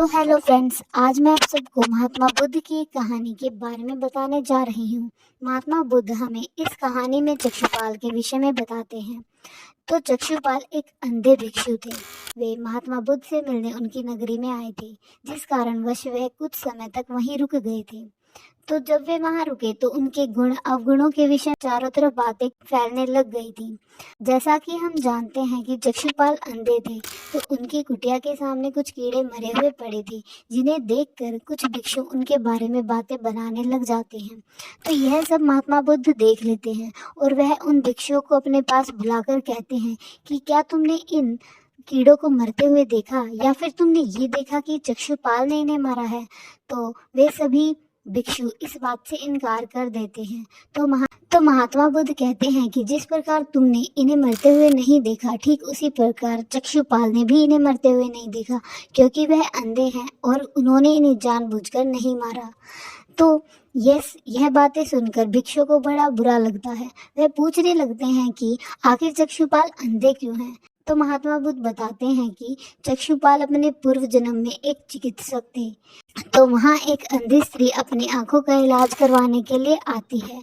तो hello friends, आज मैं आप सबको महात्मा बुद्ध की एक कहानी के बारे में बताने जा रही हूँ। महात्मा बुद्ध हमें इस कहानी में चक्षुपाल के विषय में बताते हैं। तो चक्षुपाल एक अंधे भिक्षु थे। वे महात्मा बुद्ध से मिलने उनकी नगरी में आए थे, जिस कारणवश वे कुछ समय तक वहीं रुक गए थे। तो जब वे वहां रुके तो उनके गुण अवगुणों के विषय चारों तरफ बातें फैलने लग गई थी। जैसा कि हम जानते हैं कि चक्षुपाल अंधे थे, तो उनकी कुटिया के सामने कुछ कीड़े मरे हुए पड़े थे, जिन्हें देखकर कुछ भिक्षु उनके बारे में बातें बनाने लग जाते हैं। तो यह सब महात्मा बुद्ध देख लेते हैं और वह उन भिक्षुओं को अपने पास बुलाकर कहते हैं कि क्या तुमने इन कीड़ों को मरते हुए देखा, या फिर तुमने ये देखा कि चक्षुपाल ने इन्हें मारा है। तो वे सभी भिक्षु इस बात से इनकार कर देते हैं। तो महात्मा बुद्ध कहते हैं कि जिस प्रकार तुमने इन्हें मरते हुए नहीं देखा, ठीक उसी प्रकार चक्षुपाल ने भी इन्हें मरते हुए नहीं देखा, क्योंकि वह अंधे हैं और उन्होंने इन्हें जानबूझकर नहीं मारा। तो यह बातें सुनकर भिक्षु को बड़ा बुरा लगता है। वह पूछने लगते हैं कि आखिर चक्षुपाल अंधे क्यों हैं। तो महात्मा बुद्ध बताते हैं कि चक्षुपाल अपने पूर्व जन्म में एक चिकित्सक थे। तो वहाँ एक अंधी स्त्री अपनी आंखों का इलाज करवाने के लिए आती है।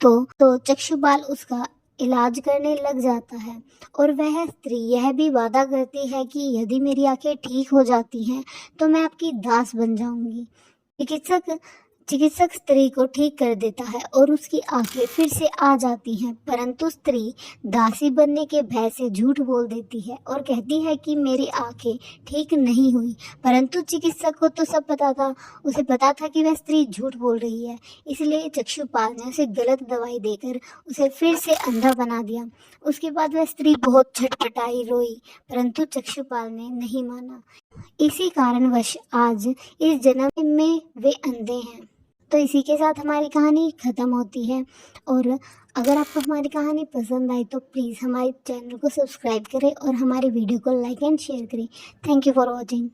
तो चक्षुपाल उसका इलाज करने लग जाता है और वह स्त्री यह भी वादा करती है कि यदि मेरी आंखें ठीक हो जाती हैं तो मैं आपकी दास बन जाऊंगी। चिकित्सक स्त्री को ठीक कर देता है और उसकी आंखें फिर से आ जाती हैं, परंतु स्त्री दासी बनने के भय से झूठ बोल देती है और कहती है कि मेरी आंखें ठीक नहीं हुई। परंतु चिकित्सक को तो सब पता था, उसे पता था कि वह स्त्री झूठ बोल रही है, इसलिए चक्षुपाल ने उसे गलत दवाई देकर उसे फिर से अंधा बना दिया। उसके बाद वह स्त्री बहुत छटपटाई, रोई, परंतु चक्षुपाल ने नहीं माना। इसी कारणवश आज इस जन्म में वे अंधे हैं। तो इसी के साथ हमारी कहानी खत्म होती है। और अगर आपको हमारी कहानी पसंद आई तो प्लीज़ हमारे चैनल को सब्सक्राइब करें और हमारे वीडियो को लाइक एंड शेयर करें। Thank you for watching.